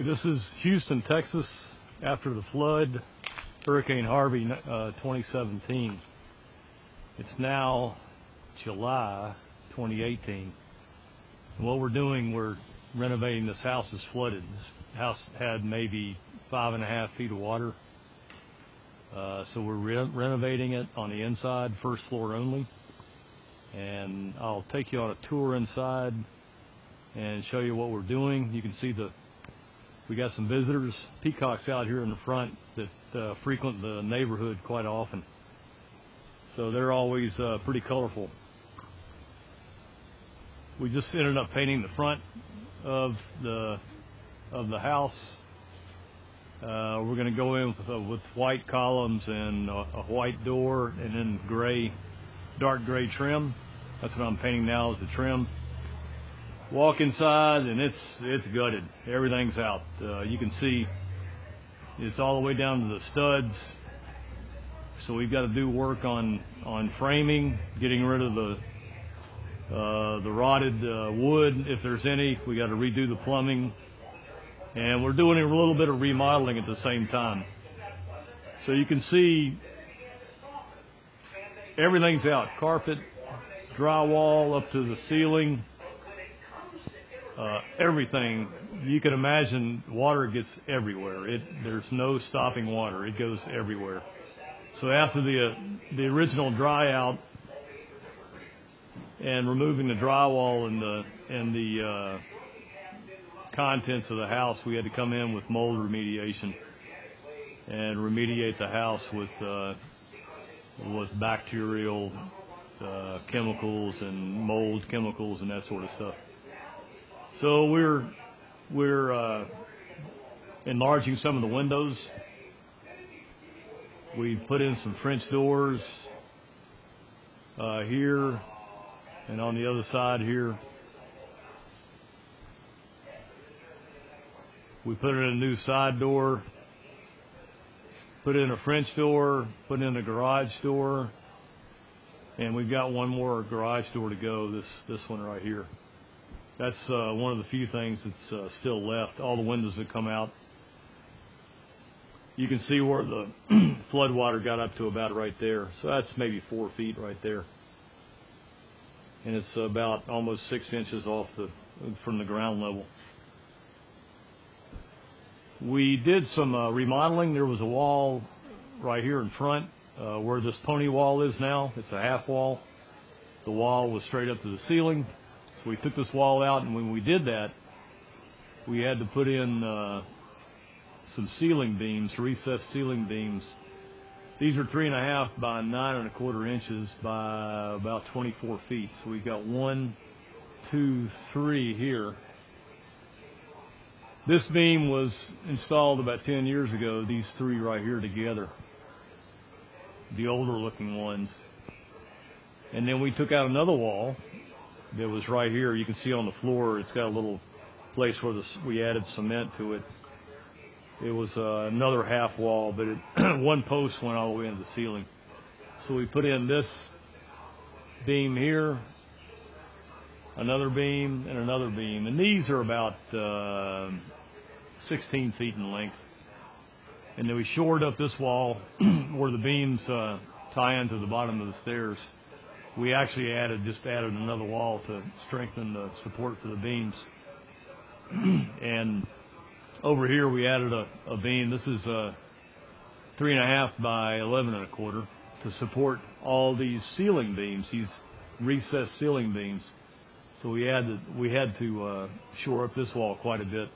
Okay, this is Houston, Texas, after the flood, Hurricane Harvey 2017. It's now July 2018. And what we're doing, we're renovating. This house is flooded. This house had maybe 5.5 feet of water. So we're renovating it on the inside, first floor only. And I'll take you on a tour inside and show you what we're doing. You can see we got some visitors, peacocks out here in the front that frequent the neighborhood quite often. So they're always pretty colorful. We just ended up painting the front of the house. We're going to go in with white columns and a white door, and then dark gray trim. That's what I'm painting now, is the trim. Walk inside and it's gutted. Everything's out. You can see it's all the way down to the studs. So we've got to do work on framing, getting rid of the rotted wood if there's any. We got to redo the plumbing, and we're doing a little bit of remodeling at the same time. So you can see everything's out. Carpet, drywall up to the ceiling. Everything you can imagine, water gets everywhere. There's no stopping water. It goes everywhere. So after the original dry out and removing the drywall and the contents of the house, we had to come in with mold remediation and remediate the house with bacterial chemicals and mold chemicals and that sort of stuff. So we're enlarging some of the windows. We put in some French doors here and on the other side here. We put in a new side door, put in a French door, put in a garage door, and we've got one more garage door to go, this one right here. That's one of the few things that's still left. All the windows have come out. You can see where the flood water got up to about right there. So that's maybe 4 feet right there. And it's about almost 6 inches off from the ground level. We did some remodeling. There was a wall right here in front where this pony wall is now. It's a half wall. The wall was straight up to the ceiling. So we took this wall out, and when we did that, we had to put in some ceiling beams, recessed ceiling beams. These are 3.5 by 9.25 inches by about 24 feet. So we've got 1, 2, 3 here. This beam was installed about 10 years ago, these 3 right here together, the older looking ones. And then we took out another wall that was right here. You can see on the floor, it's got a little place where we added cement to it. It was another half wall, but one post went all the way into the ceiling. So we put in this beam here, another beam, and another beam. And these are about 16 feet in length. And then we shored up this wall where the beams tie into the bottom of the stairs. We actually just added another wall to strengthen the support for the beams. And over here we added a beam. This is 3.5 by 11.25 to support all these ceiling beams, these recessed ceiling beams. So we had to shore up this wall quite a bit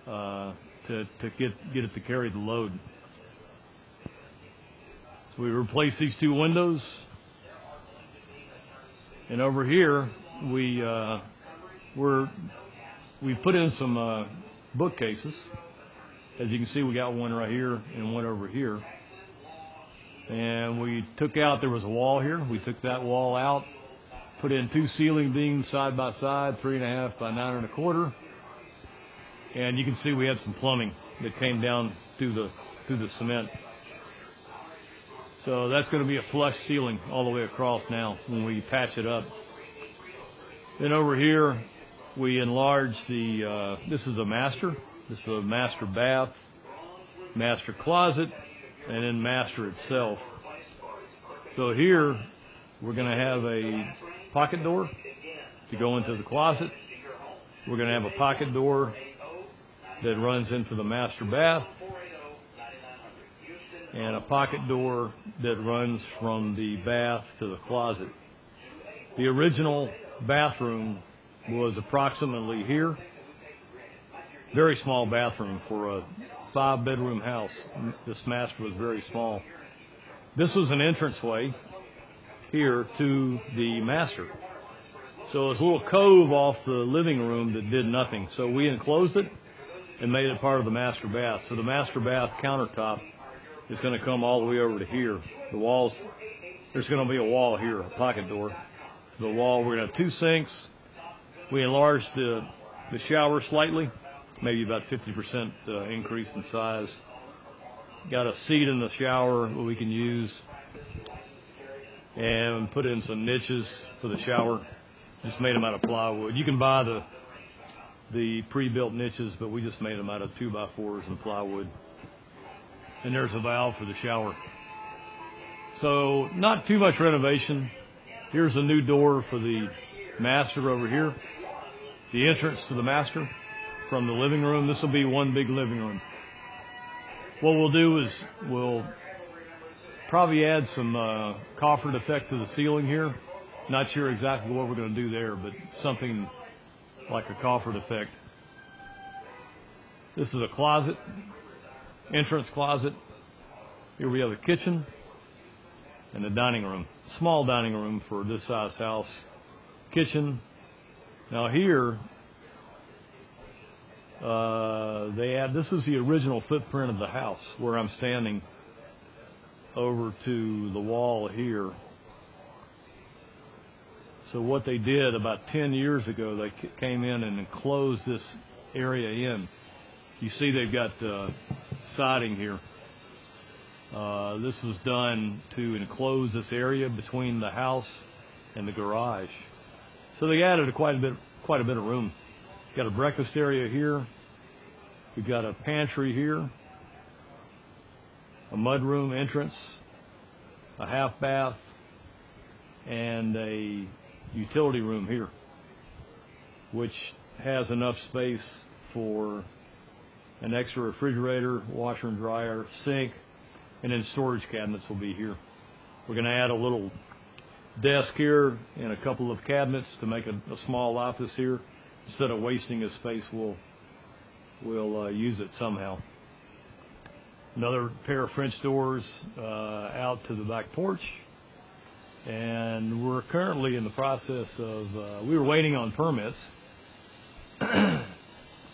to get it to carry the load. So we replaced these 2 windows. And over here, we put in some bookcases. As you can see, we got one right here and one over here. And we took out, there was a wall here. We took that wall out, put in 2 ceiling beams side by side, 3.5 by 9.25. And you can see we had some plumbing that came down through the cement. So that's going to be a flush ceiling all the way across now when we patch it up. Then over here, we enlarged this is a master. This is a master bath, master closet, and then master itself. So here we're going to have a pocket door to go into the closet. We're going to have a pocket door that runs into the master bath, and a pocket door that runs from the bath to the closet. The original bathroom was approximately here. Very small bathroom for a 5-bedroom house. This master was very small. This was an entranceway here to the master. So it's a little cove off the living room that did nothing. So we enclosed it and made it part of the master bath. So the master bath countertop is going to come all the way over to here. The walls, there's going to be a wall here, a pocket door. So the wall, we're going to have 2 sinks. We enlarged the shower slightly, maybe about 50% increase in size. Got a seat in the shower that we can use, and put in some niches for the shower. Just made them out of plywood. You can buy the pre-built niches, but we just made them out of 2x4s and plywood. And there's a valve for the shower. So not too much renovation. Here's a new door for the master over here. The entrance to the master from the living room. This will be one big living room. What we'll do is we'll probably add some coffered effect to the ceiling here. Not sure exactly what we're going to do there, but something like a coffered effect. This is a closet, entrance closet. Here we have a kitchen and a dining room. Small dining room for this size house. Kitchen. Now here, this is the original footprint of the house where I'm standing over to the wall here. So what they did about 10 years ago, they came in and enclosed this area in. You see they've got siding here. This was done to enclose this area between the house and the garage. So they added quite a bit of room. Got a breakfast area here. We've got a pantry here, a mudroom entrance, a half bath, and a utility room here, which has enough space for an extra refrigerator, washer and dryer, sink, and then storage cabinets will be here. We're going to add a little desk here and a couple of cabinets to make a small office here. Instead of wasting a space, we'll use it somehow. Another pair of French doors out to the back porch. And we're currently in the process of, we were waiting on permits.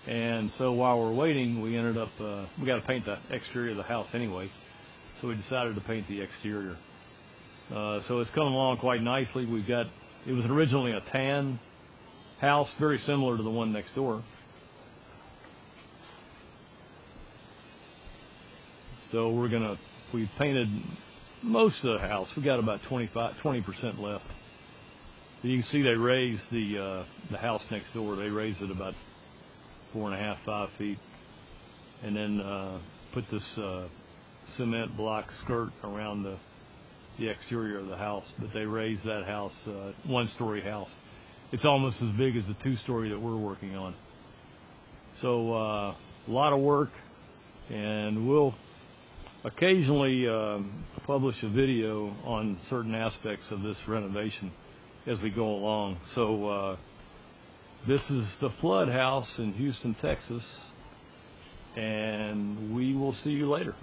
And so while we're waiting, we ended up, we got to paint the exterior of the house anyway. So we decided to paint the exterior. So it's coming along quite nicely. It was originally a tan house, very similar to the one next door. So we painted most of the house. We got about 20% left. You can see they raised the house next door. They raised it about 4.5, 5 feet, and then put this cement block skirt around the exterior of the house. But they raised that house, one-story house. It's almost as big as the 2-story that we're working on. So a lot of work, and we'll occasionally publish a video on certain aspects of this renovation as we go along. So this is the Flood House in Houston, Texas, and we will see you later.